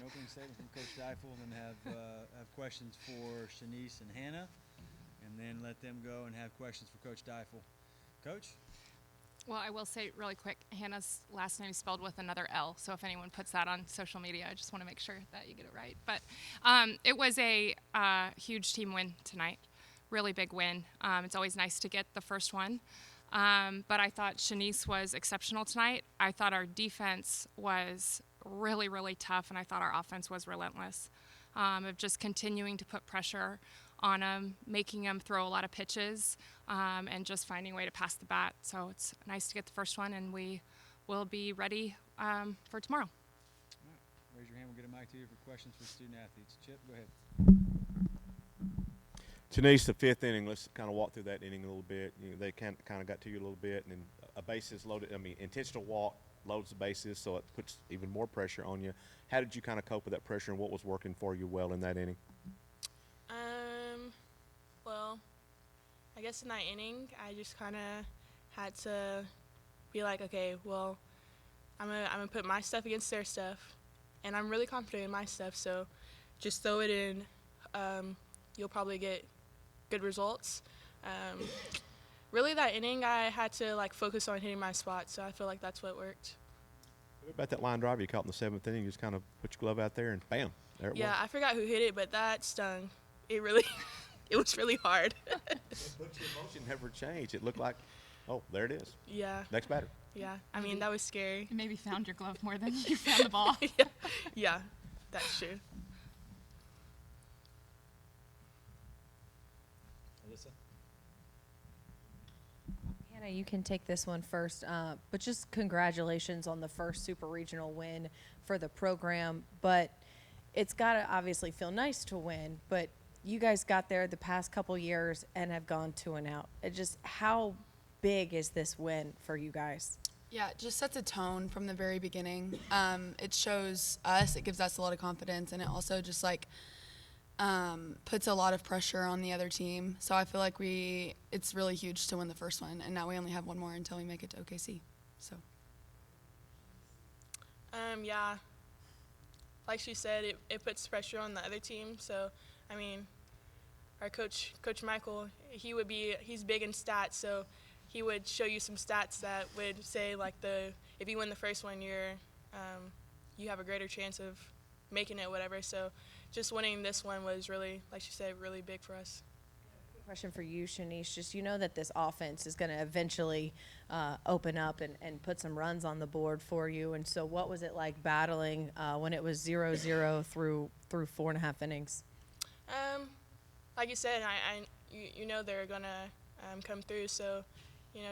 opening statement from Coach Deifel, and then have questions for Chenise and Hannah, and then let them go and have questions for Coach Deifel. Coach? Well, I will say really quick, Hannah's last name is spelled with another L, so if anyone puts that on social media, I just want to make sure that you get it right. But it was a huge team win tonight, really big win. It's always nice to get the first one. But I thought Chenise was exceptional tonight. I thought our defense was really, really tough, and I thought our offense was relentless, of just continuing to put pressure on them, making them throw a lot of pitches, and just finding a way to pass the bat. So it's nice to get the first one, and we will be ready for tomorrow. All right. Raise your hand. We'll get a mic to you for questions for student athletes. Chip, go ahead. Chenise, the fifth inning, let's kind of walk through that inning a little bit. They kind of got to you a little bit, and then a bases loaded, intentional walk loads the bases, so it puts even more pressure on you. How did you kind of cope with that pressure, and what was working for you well in that inning? Well, I guess in that inning, I just kind of had to be like, okay, well, I'm gonna put my stuff against their stuff, and I'm really confident in my stuff, so just throw it in. You'll probably get good results. Really, that inning, I had to focus on hitting my spot, so I feel like that's what worked. What about that line drive you caught in the seventh inning? You just kind of put your glove out there and bam, there it was. Yeah, I forgot who hit it, but that stung. It really, it was really hard. But your emotion never changed. It looked like, oh, there it is. Yeah. Next batter. Yeah. I mean, that was scary. You maybe found your glove more than you found the ball. Yeah, that's true. Alyssa? Hannah, you can take this one first, but just congratulations on the first super regional win for the program. But it's got to obviously feel nice to win, but you guys got there the past couple years and have gone 2-0. How big is this win for you guys? Yeah, it just sets a tone from the very beginning. It shows us, it gives us a lot of confidence, and it also just puts a lot of pressure on the other team. So I feel like it's really huge to win the first one, and now we only have one more until we make it to OKC. So. Yeah, like she said, it puts pressure on the other team. So, I mean, our Coach Michael, he's big in stats, so he would show you some stats that would say if you win the first one, you have a greater chance of making it, whatever. So just winning this one was really, like she said, really big for us. Question for you, Chenise. Just, you know that this offense is going to eventually open up and put some runs on the board for you. And so what was it like battling when it was 0-0 through 4.5 innings? Like you said, you know they're going to come through. So,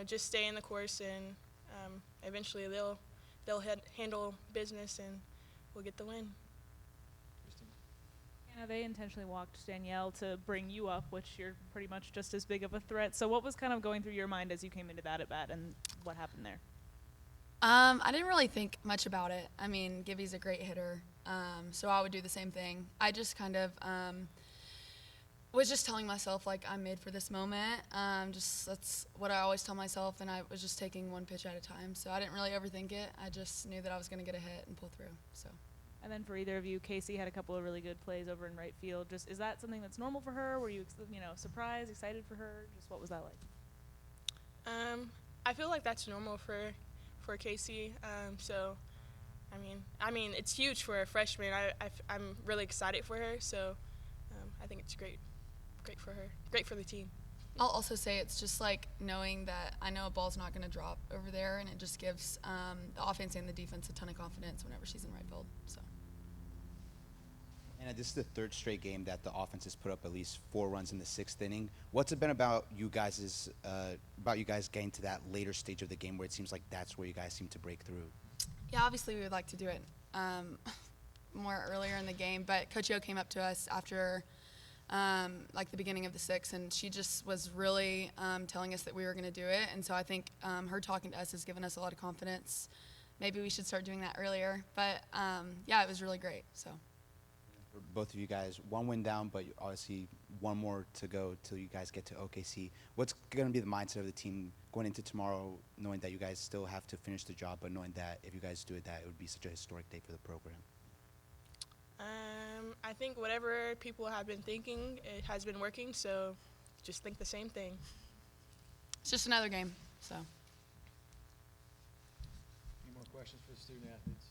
just stay in the course, and eventually they'll handle business, and we'll get the win. They intentionally walked Danielle to bring you up, which you're pretty much just as big of a threat. So what was kind of going through your mind as you came into that at-bat, and what happened there? I didn't really think much about it. I mean, Gibby's a great hitter, so I would do the same thing. I just kind of was just telling myself, I'm made for this moment. That's what I always tell myself, and I was just taking one pitch at a time. So I didn't really overthink it. I just knew that I was going to get a hit and pull through. So. And then for either of you, Casey had a couple of really good plays over in right field. Just, is that something that's normal for her? Were you, surprised, excited for her? Just what was that like? I feel like that's normal for Casey. So, I mean, it's huge for a freshman. I'm really excited for her. So, I think it's great for her, great for the team. I'll also say it's just knowing that I know a ball's not going to drop over there, and it just gives the offense and the defense a ton of confidence whenever she's in right field. So. And this is the third straight game that the offense has put up at least 4 runs in the 6th inning. What's it been about you guys getting to that later stage of the game where it seems like that's where you guys seem to break through? Yeah, obviously we would like to do it more earlier in the game, but Coach O came up to us after the beginning of the 6th, and she just was really telling us that we were going to do it. And so I think her talking to us has given us a lot of confidence. Maybe we should start doing that earlier. But, yeah, it was really great. So. For both of you guys, 1 win down, but obviously 1 more to go till you guys get to OKC. What's going to be the mindset of the team going into tomorrow, knowing that you guys still have to finish the job, but knowing that if you guys do it, that it would be such a historic day for the program? I think whatever people have been thinking, it has been working, so just think the same thing. It's just another game, so. Any more questions for the student athletes?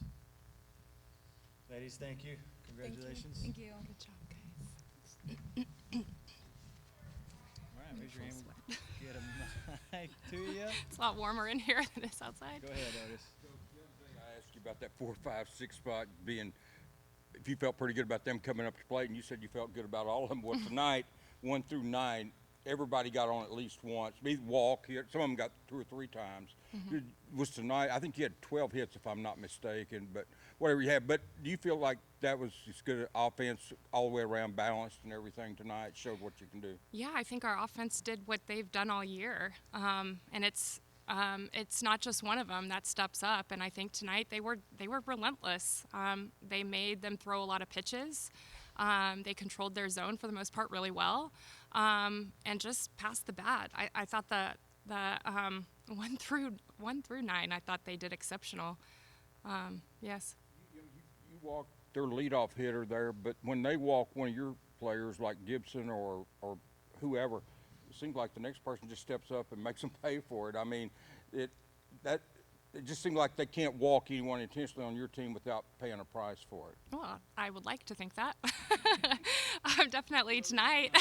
Ladies, thank you. Congratulations. Thank you. Good job, guys. All right, raise your hand. We'll get a mic to you. It's a lot warmer in here than it's outside. Go ahead, Otis. I asked you about that 4, 5, 6 spot being, if you felt pretty good about them coming up to plate, and you said you felt good about all of them. Well, tonight, 1 through 9, everybody got on at least once. Me walk here, some of them got 2 or 3 times. Was tonight? I think you had 12 hits, if I'm not mistaken. But whatever you had. But do you feel like that was as good an offense, all the way around, balanced and everything tonight? Showed what you can do. Yeah, I think our offense did what they've done all year, and it's not just one of them that steps up. And I think tonight they were relentless. They made them throw a lot of pitches. They controlled their zone for the most part really well, and just passed the bat. I thought the 1 through 9, I thought they did exceptional. Yes. You walk their leadoff hitter there, but when they walk one of your players like Gibson or whoever, it seems like the next person just steps up and makes them pay for it. I mean, it just seems like they can't walk anyone intentionally on your team without paying a price for it. Well, I would like to think that. Definitely tonight.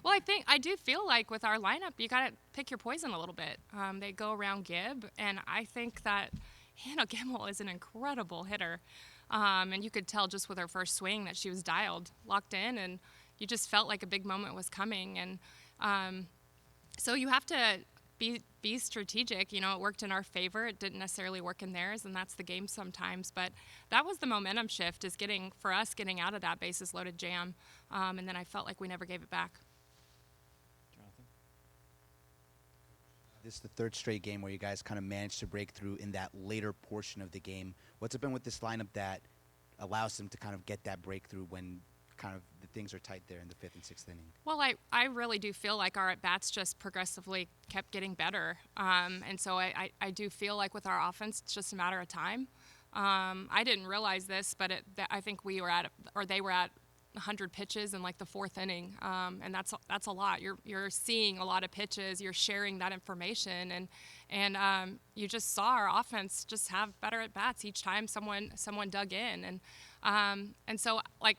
Well, I do feel like with our lineup, you got to pick your poison a little bit. They go around Gibb, and I think that Hannah Gammill is an incredible hitter. And you could tell just with her first swing that she was dialed, locked in, and you just felt like a big moment was coming. And so you have to be strategic. You know, it worked in our favor. It didn't necessarily work in theirs, and that's the game sometimes. But that was the momentum shift, is getting out of that bases loaded jam. And then I felt like we never gave it back. Jonathan? This is the 3rd straight game where you guys kind of managed to break through in that later portion of the game. What's it been with this lineup that allows them to kind of get that breakthrough when kind of the things are tight there in the 5th and 6th inning? Well, I really do feel like our at-bats just progressively kept getting better. And so I do feel like with our offense, it's just a matter of time. I didn't realize this, but I think they were at 100 pitches in like the 4th inning. And that's a lot. You're seeing a lot of pitches. You're sharing that information. And you just saw our offense just have better at-bats each time someone dug in. And so, like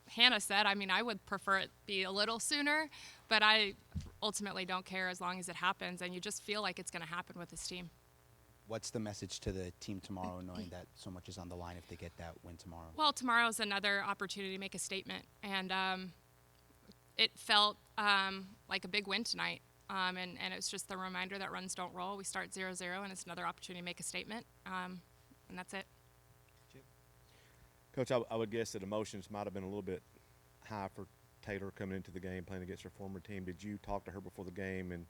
Hannah said, I mean, I would prefer it be a little sooner, but I ultimately don't care as long as it happens, and you just feel like it's going to happen with this team. What's the message to the team tomorrow, knowing that so much is on the line if they get that win tomorrow? Well, tomorrow's another opportunity to make a statement, and it felt like a big win tonight, and it's just the reminder that runs don't roll. We start 0-0, and it's another opportunity to make a statement, and that's it. Coach, I would guess that emotions might have been a little bit high for Taylor coming into the game, playing against her former team. Did you talk to her before the game and,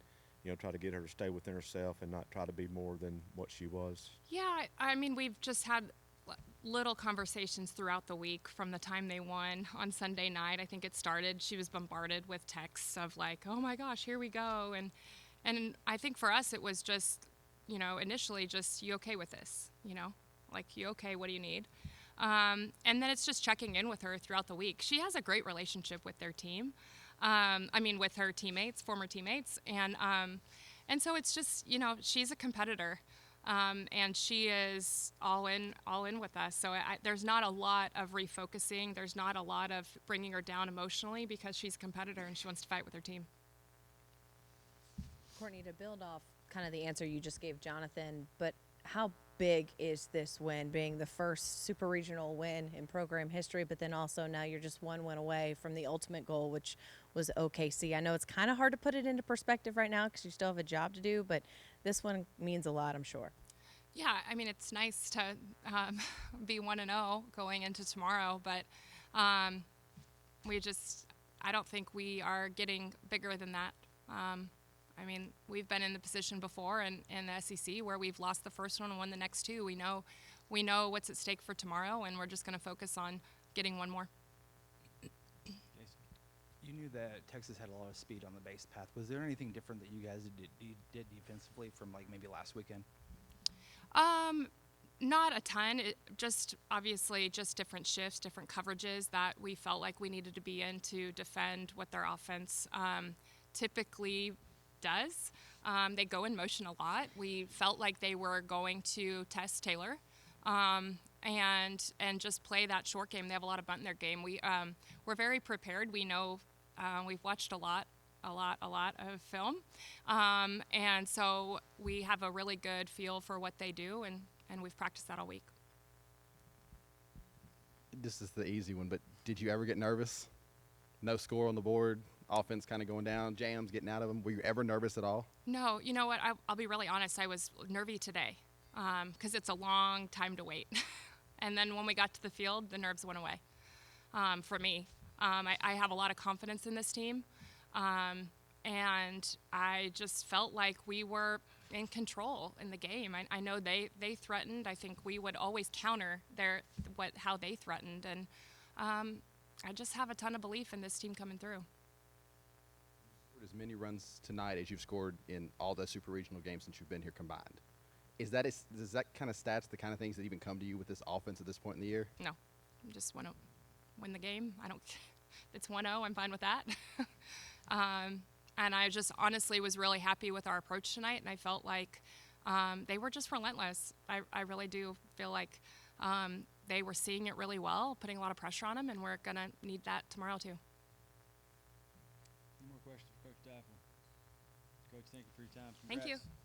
try to get her to stay within herself and not try to be more than what she was? Yeah, I mean, we've just had little conversations throughout the week from the time they won on Sunday night. I think it started. She was bombarded with texts of like, oh my gosh, here we go. And I think for us it was just, initially just, you okay with this? Like, you okay, what do you need? And then it's just checking in with her throughout the week. She has a great relationship with their team. With her teammates, former teammates. And so it's just, she's a competitor. And she is all in with us. So there's not a lot of refocusing. There's not a lot of bringing her down emotionally because she's a competitor and she wants to fight with her team. Courtney, to build off kind of the answer you just gave Jonathan, but how big is this win, being the first super regional win in program history, but then also now you're just one win away from the ultimate goal, which was OKC. I know it's kind of hard to put it into perspective right now because you still have a job to do, but this one means a lot, I'm sure. Yeah, I mean, it's nice to be 1-0 going into tomorrow, but I don't think we are getting bigger than that. We've been in the position before in the SEC where we've lost the first one and won the next two. We know what's at stake for tomorrow, and we're just going to focus on getting one more. You knew that Texas had a lot of speed on the base path. Was there anything different that you guys did defensively from like maybe last weekend? Not a ton. Just obviously just different shifts, different coverages that we felt like we needed to be in to defend what their offense typically does. They go in motion a lot. We felt like they were going to test Taylor and just play that short game. They have a lot of bunt in their game. We're very prepared. We know we've watched a lot of film, and so we have a really good feel for what they do, and we've practiced that all week. This is the easy one, but did you ever get nervous? No score on the board, offense kind of going down, jams getting out of them. Were you ever nervous at all? No, you know what? I'll be really honest. I was nervy today because it's a long time to wait. And then when we got to the field, the nerves went away for me. I have a lot of confidence in this team, and I just felt like we were in control in the game. I know they threatened. I think we would always counter how they threatened, and I just have a ton of belief in this team coming through. You scored as many runs tonight as you've scored in all the super regional games since you've been here combined. Is that kind of stats the kind of things that even come to you with this offense at this point in the year? No, I just want to win the game. I don't. If it's 1-0, I'm fine with that. And I just honestly was really happy with our approach tonight, and I felt like they were just relentless. I really do feel like they were seeing it really well, putting a lot of pressure on them, and we're going to need that tomorrow too. One more question for Coach Deifel. Coach, thank you for your time. Thank you. Congrats.